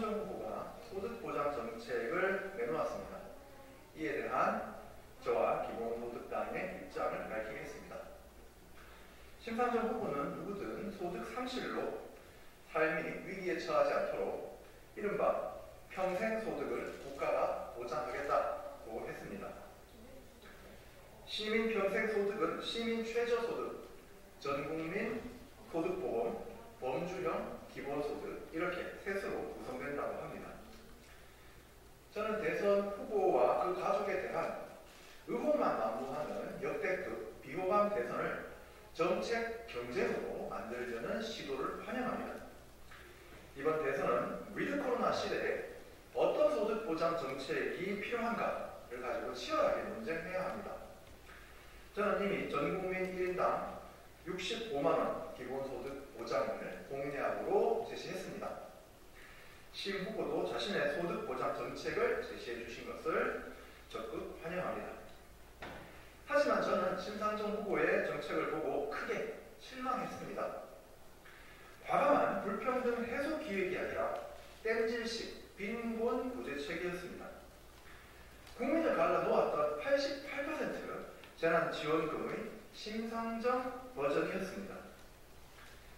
심상정 후보가 소득보장 정책을 내놓았습니다. 이에 대한 저와 기본소득당의 입장을 밝히겠습니다. 심상정 후보는 누구든 소득 상실로 삶이 위기에 처하지 않도록 이른바 평생소득을 국가가 보장하겠다고 했습니다. 시민 평생소득은 시민 최저소득, 전국민 소득보험, 범주형 기본소득 이렇게 셋으로 구성된다고 합니다. 저는 대선 후보와 그 가족에 대한 의혹만 난무하는 역대급 비호감 대선을 정책 경쟁으로 만들려는 시도를 환영합니다. 이번 대선은 위드 코로나 시대에 어떤 소득 보장 정책이 필요한가를 가지고 치열하게 논쟁해야 합니다. 저는 이미 전국민 1인당 65만원 기본소득 보장을 공약으로 제시했습니다. 심 후보도 자신의 소득 보장 정책을 제시해 주신 것을 적극 환영합니다. 하지만 저는 심상정 후보의 정책을 보고 크게 실망했습니다. 과감한 불평등 해소 기획이 아니라 땜질식 빈곤 구제책이었습니다. 국민을 갈라 놓았던 88% 재난지원금의 심상정 버전이었습니다.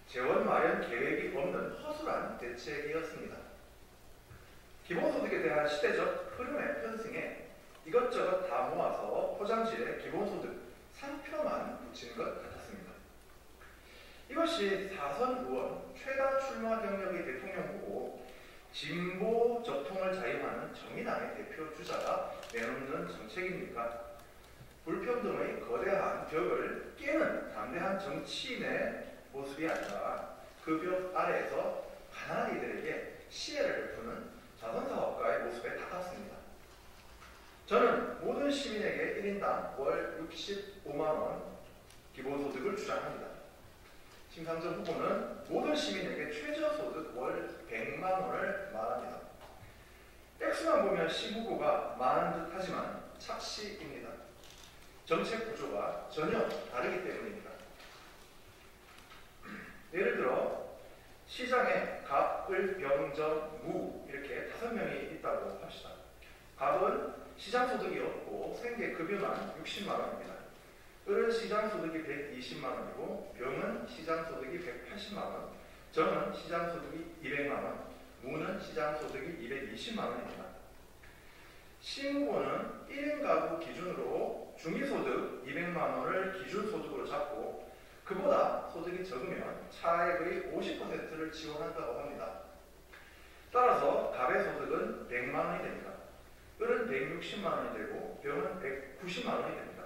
재원 마련 계획이 없는 허술한 대책이었습니다. 기본소득에 대한 시대적 흐름의 편승에 이것저것 다 모아서 포장지에 기본소득 상표만 붙인 것 같았습니다. 이것이 4선 의원 최다 출마 경력의 대통령 후보 진보 적통을 자임하는 정의당의 대표 주자가 내놓는 정책입니까? 불평등의 거대한 벽을 깨는 담대한 정치인의 모습이 아니라 그 벽 아래에서 가난한 이들에게 시혜를 베푸는 자선사업가의 모습에 가깝습니다. 저는 모든 시민에게 1인당 월 65만원 기본소득을 주장합니다. 심상정 후보는 모든 시민에게 최저소득 월 100만원을 말합니다. 액수만 보면 심 후보가 많은 듯 하지만 착시입니다. 정책 구조가 전혀 다르기 때문입니다. 예를 들어 시장에 갑, 을, 병, 전, 무 이렇게 5명이 있다고 합시다. 갑은 시장소득이 없고 생계급여만 60만원입니다. 을은 시장소득이 120만원이고 병은 시장소득이 180만원, 정은 시장소득이 200만원, 무는 시장소득이 220만원입니다. 심 후보는 1인 가구 기준으로 중위소득 200만원을 기준소득으로 잡고 그보다 소득이 적으면 차액의 50%를 지원한다고 합니다. 따라서 갑의 소득은 100만원이 됩니다. 을은 160만원이 되고 병은 190만원이 됩니다.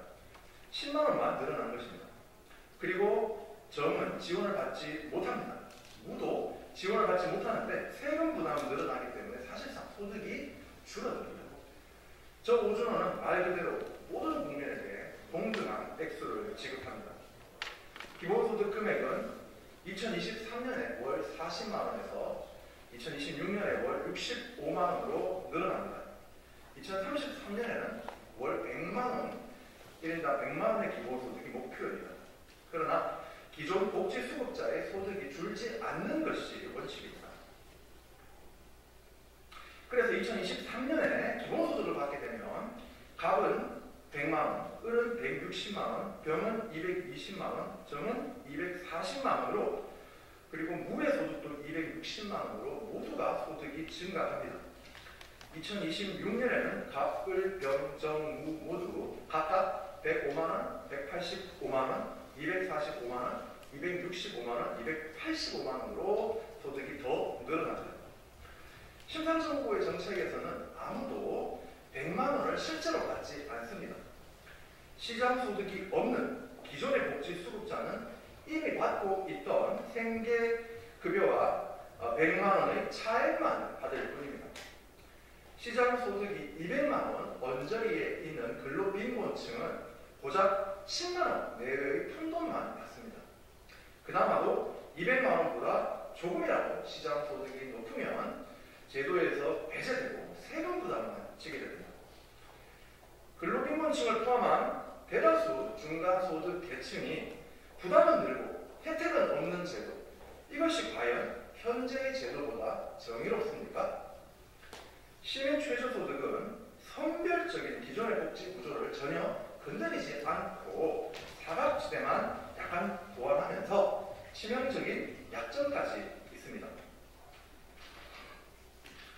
10만원만 늘어난 것입니다. 그리고 정은 지원을 받지 못합니다. 무도 지원을 받지 못하는데 세금 부담은 늘어나기 때문에 사실상 소득이 줄어듭니다. 저 오준호는 말 그대로 모든 국민에게 동등한 액수를 지급합니다. 기본소득 금액은 2023년에 월 40만원에서 2026년에 월 65만원으로 늘어납니다. 2033년에는 월 100만원, 1인당 100만원의 기본소득이 목표입니다. 그러나 기존 복지수급자의 소득이 줄지 않는 것이 원칙입니다. 그래서 2023년에 기본소득을 받게 되면 갑은 100만원, 을은 160만원, 병은 220만원, 정은 240만원으로 그리고 무의 소득도 260만원으로 모두가 소득이 증가합니다. 2026년에는 갑, 을, 병, 정, 무 모두 각각 105만원, 185만원, 245만원, 265만원, 285만원으로 소득이 더 늘어납니다. 심상정 후보의 정책에서는 아무도 100만원을 실제로 받지 않습니다. 시장소득이 없는 기존의 복지수급자는 이미 받고 있던 생계급여와 100만원의 차액만 받을 뿐입니다. 시장소득이 200만원 언저리에 있는 근로빈곤층은 고작 10만원 내외의 푼돈만 받습니다. 그나마도 200만원보다 조금이라도 시장소득이 높으면 제도에서 배제되고 세금 부담만 지게 됩니다. 근로빈곤층을 포함한 대다수 중간소득 계층이 부담은 늘고 혜택은 없는 제도, 이것이 과연 현재의 제도보다 정의롭습니까? 시민 최저소득은 선별적인 기존의 복지 구조를 전혀 건드리지 않고 사각지대만 약간 보완하면서 치명적인 약점까지 있습니다.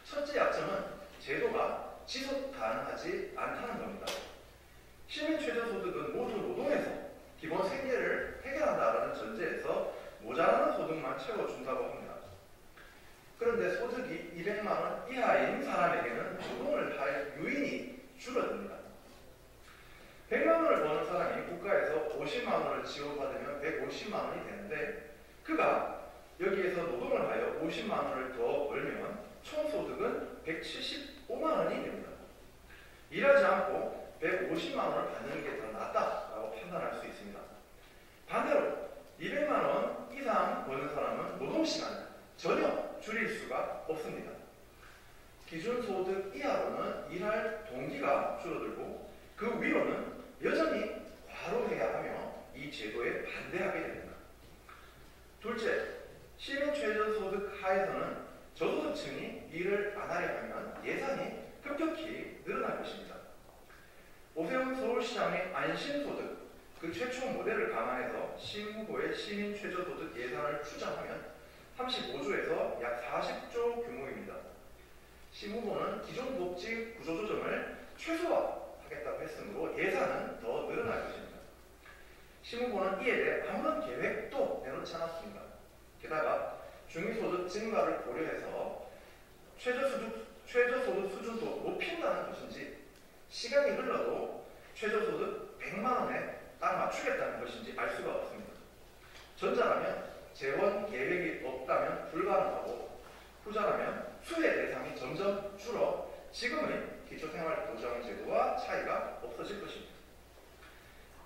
첫째 약점은 제도가 지속 가능하지 않다는 겁니다. 시민 최저소득은 모두 노동에서 기본 생계를 해결한다는 전제에서 모자라는 소득만 채워준다고 합니다. 그런데 소득이 200만 원 이하인 사람에게는 노동을 할 유인이 줄어듭니다. 100만 원을 버는 사람이 국가에서 50만 원을 지원받으면 150만 원이 되는데 그가 여기에서 노동을 하여 50만 원을 더 벌면 총소득은 175만 원이 됩니다. 일하지 않고 150만 원을 받는 게 더 낫다라고 판단할 수 있습니다. 반대로 200만 원 이상 버는 사람은 노동시간을 전혀 줄일 수가 없습니다. 기준소득 이하로는 일할 동기가 줄어들고 그 위로는 여전히 과로해야 하며 이 제도에 반대하게 됩니다. 둘째, 시민 최저소득 하에서는 저소득층이 일을 안 하려 하면 예산이 급격히 늘어날 것입니다. 오세훈 서울시장의 안심소득, 그 최초 모델을 감안해서 시 후보의 시민 최저소득 예산을 추정하면 35조에서 약 40조 규모입니다. 시 후보는 기존 복지 구조조정을 최소화하겠다고 했으므로 예산은 더 늘어날 것입니다. 시 후보는 이에 대해 아무런 계획도 내놓지 않았습니다. 게다가 중위소득 증가를 고려해서 최저소득 수준도 높인다는 것인지 시간이 흘러도 최저소득 100만 원에 딱 맞추겠다는 것인지 알 수가 없습니다. 전자라면 재원 계획이 없다면 불가능하고 후자라면 수혜 대상이 점점 줄어 지금의 기초생활보장제도와 차이가 없어질 것입니다.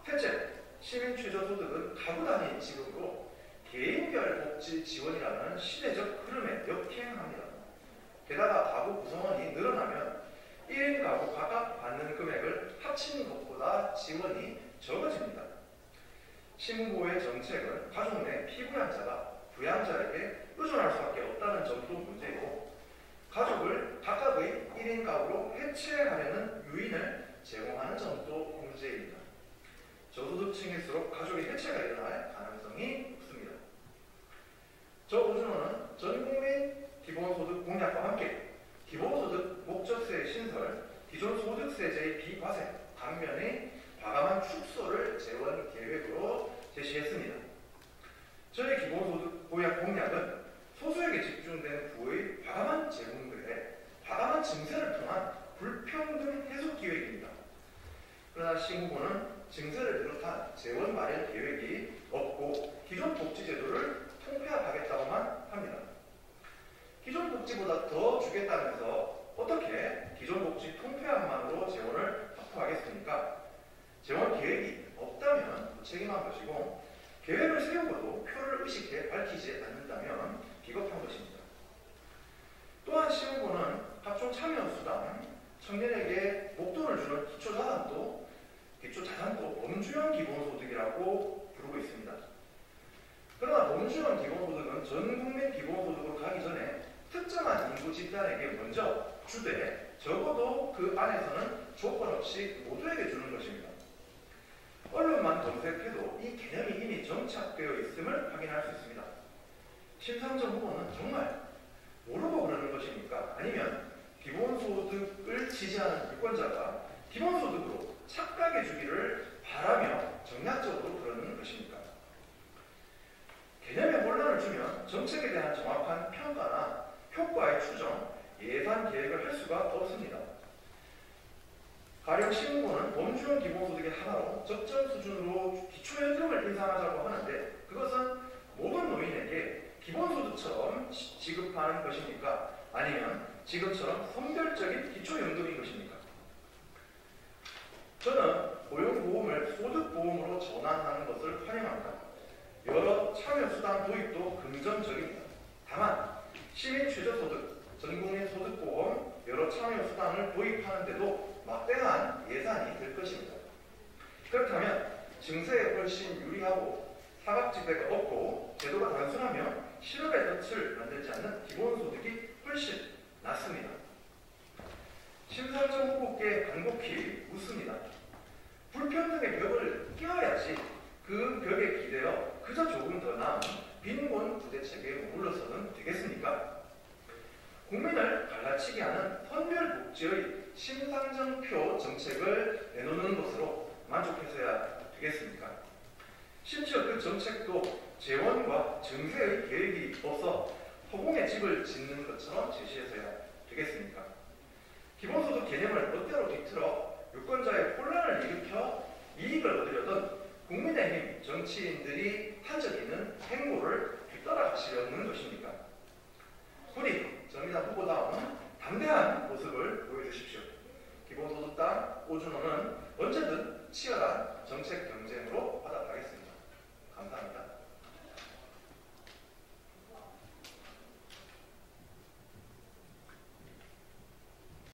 셋째, 시민 최저소득은 가구 단위 지급으로 개인별 복지 지원이라는 시대적 흐름에 역행합니다. 게다가 가구 구성원이 늘어나면 1인 가구 각각 받는 금액을 합치는 것보다 지원이 적어집니다. 시 후보의 정책은 가족 내 피부양자가 부양자에게 의존할 수밖에 없다는 점도 문제이고 가족을 각각의 1인 가구로 해체하려는 유인을 제공하는 점도 문제입니다. 저소득층일수록 가족의 해체가 일어날 가능성이 높습니다. 저 오준호는 전국민 기본소득 공약과 함께 기본소득 목적세 신설, 기존소득세제의 비과세, 반면에 과감한 축소를 재원 계획으로 제시했습니다. 저희 기본소득 공약은 소수에게 집중된 부의 과감한 재분배에 과감한 증세를 통한 불평등 해소 기획입니다. 그러나 시 후보는 증세를 비롯한 재원 마련 계획이 없고 기존 복지제도를 통폐합하겠다고만 합니다. 기존 복지보다 더 주겠다면서 어떻게 기존 복지 통폐합만으로 재원을 확보하겠습니까? 재원 계획이 없다면 무책임한 것이고 계획을 세우고도 표를 의식해 밝히지 않는다면 비겁한 것입니다. 또한 시 후보는 각종 참여수당, 청년에게 목돈을 주는 기초자산도 범주형 기본소득이라고 부르고 있습니다. 그러나 범주형 기본소득은 전국민 기본소득으로 가기 전에 특정한 인구 집단에게 먼저 주되 적어도 그 안에서는 조건 없이 모두에게 주는 것입니다. 언론만 검색해도 이 개념이 이미 정착되어 있음을 확인할 수 있습니다. 심상정 후보는 정말 모르고 그러는 것입니까? 아니면 기본소득을 지지하는 유권자가 기본소득으로 착각해 주기를 바라며 정략적으로 그러는 것입니까? 개념에 혼란을 주면 정책에 대한 정확한 평가나 효과의 추정, 예산 계획을 할 수가 없습니다. 가령 시 후보는 범주형 기본소득의 하나로 적정 수준으로 기초연금을 인상하자고 하는데 그것은 모든 노인에게 기본소득처럼 지급하는 것입니까? 아니면 지금처럼 선별적인 기초연금인 것입니까? 저는 고용보험을 소득보험으로 전환하는 것을 환영합니다. 여러 참여수당 도입도 긍정적입니다. 다만 시민 최저소득, 전국민 소득보험, 여러 참여수당을 도입하는데도 막대한 예산이 들 것입니다. 그렇다면 증세에 훨씬 유리하고 사각지대가 없고 제도가 단순하며 실업의 덫을 만들지 않는 기본소득이 훨씬 낫습니다. 함께 반복히 묻습니다. 불평등의 벽을 끼워야지 그 벽에 기대어 그저 조금 더 나은 빈곤 부대책에 머물러서는 되겠습니까? 국민을 갈라치게 하는 선별복지의 심상정표 정책을 내놓는 것으로 만족해서야 되겠습니까? 심지어 그 정책도 재원과 증세의 계획이 없어 허공에 집을 짓는 것처럼 제시해서야 되겠습니까? 기본소득 개념을 멋대로 뒤틀어 유권자의 혼란을 일으켜 이익을 얻으려던 국민의힘 정치인들이 한적이는 행보를 뒤따라가시려는 것입니까? 부디 정의당 후보다운